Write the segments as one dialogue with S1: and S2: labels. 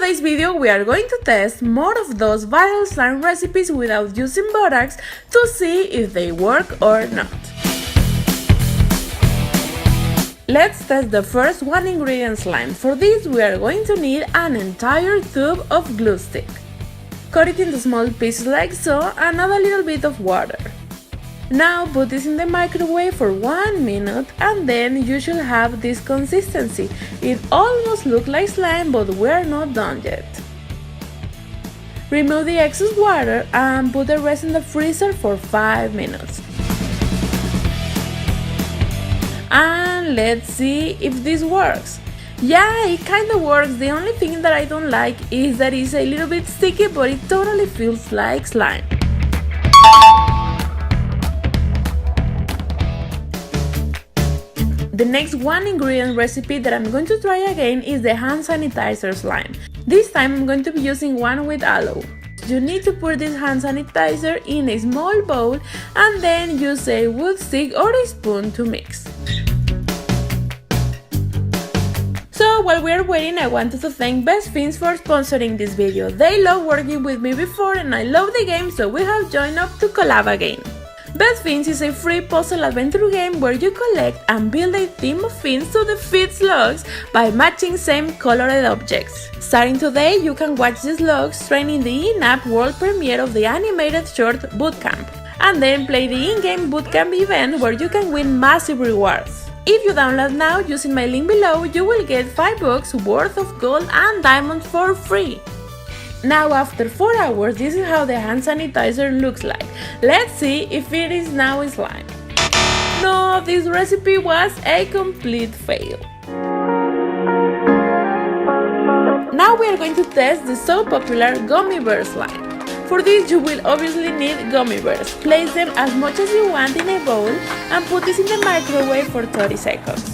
S1: today's video, we are going to test more of those viral slime recipes without using BORAX to see if they work or not. Let's test the first one ingredient slime. For this, we are going to need an entire tube of glue stick. Cut it into small pieces like so and add a little bit of water. Now put this in the microwave for 1 minute and then you should have this consistency. It almost looks like slime, but we're not done yet. Remove the excess water and put the rest in the freezer for 5 minutes. And let's see if this works. Yeah, it kinda works. The only thing that I don't like is that it's a little bit sticky, but it totally feels like slime. The next one ingredient recipe that I'm going to try again is the hand sanitizer slime. This time I'm going to be using one with aloe. You need to put this hand sanitizer in a small bowl and then use a wood stick or a spoon to mix. So while we are waiting, I wanted to thank Best Fiends for sponsoring this video. They love working with me before and I love the game, so we have joined up to collab again. Best Fiends is a free puzzle adventure game where you collect and build a team of fiends to defeat slugs by matching same colored objects. Starting today, you can watch the slugs train in the in-app world premiere of the animated short Bootcamp, and then play the in-game Bootcamp event where you can win massive rewards. If you download now using my link below, you will get 5 bucks worth of gold and diamonds for free. Now after 4 hours, this is how the hand sanitizer looks like. Let's see if it is now in slime. No, this recipe was a complete fail. Now we are going to test the so popular Gummy Bears Slime. For this you will obviously need gummy bears. Place them as much as you want in a bowl and put this in the microwave for 30 seconds.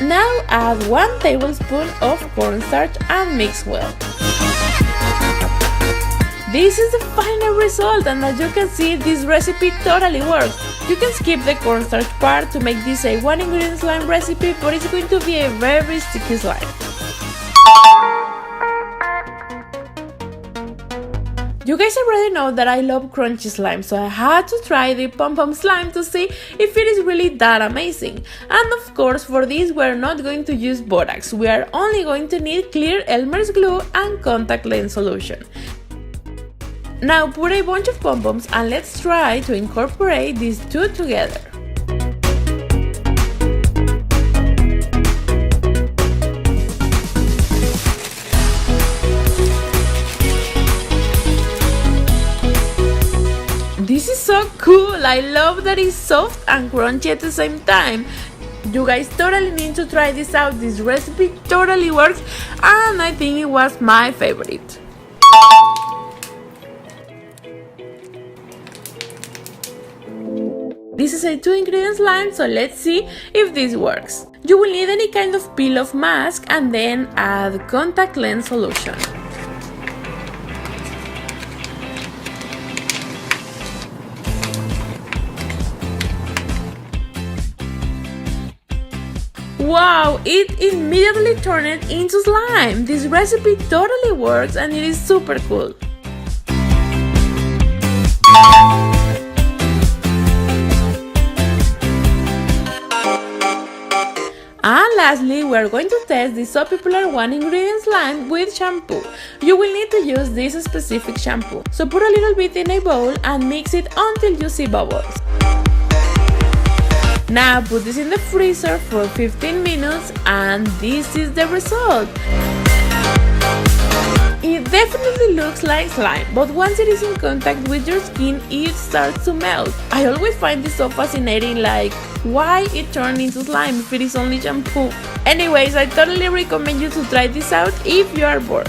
S1: Now add 1 tablespoon of cornstarch and mix well. This is the final result, and as you can see, this recipe totally works. You can skip the cornstarch part to make this a 1 ingredient slime recipe, but it's going to be a very sticky slime. You guys already know that I love crunchy slime, so I had to try the Pomp Pomp Slime to see if it is really that amazing. And of course, for this we're not going to use BORAX, we are only going to need clear Elmer's glue and contact lens solution. Now put a bunch of pom-poms and let's try to incorporate these two together. This is so cool! I love that it's soft and crunchy at the same time. You guys totally need to try this out. This recipe totally works and I think it was my favorite. This is a 2 ingredient slime, so let's see if this works. You will need any kind of peel-off mask and then add contact lens solution. Wow, it immediately turned it into slime! This recipe totally works and it is super cool. And lastly, we are going to test the so popular 1 ingredient slime with shampoo. You will need to use this specific shampoo. So put a little bit in a bowl and mix it until you see bubbles. Now put this in the freezer for 15 minutes and this is the result. It definitely looks like slime, but once it is in contact with your skin, it starts to melt. I always find this so fascinating, like why it turned into slime if it is only shampoo. Anyways, I totally recommend you to try this out if you are bored.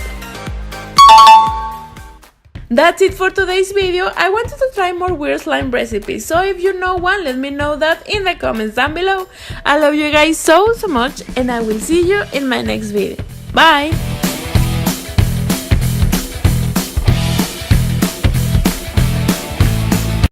S1: That's it for today's video. I wanted to try more weird slime recipes, so if you know one, let me know that in the comments down below. I love you guys so much and I will see you in my next video. Bye!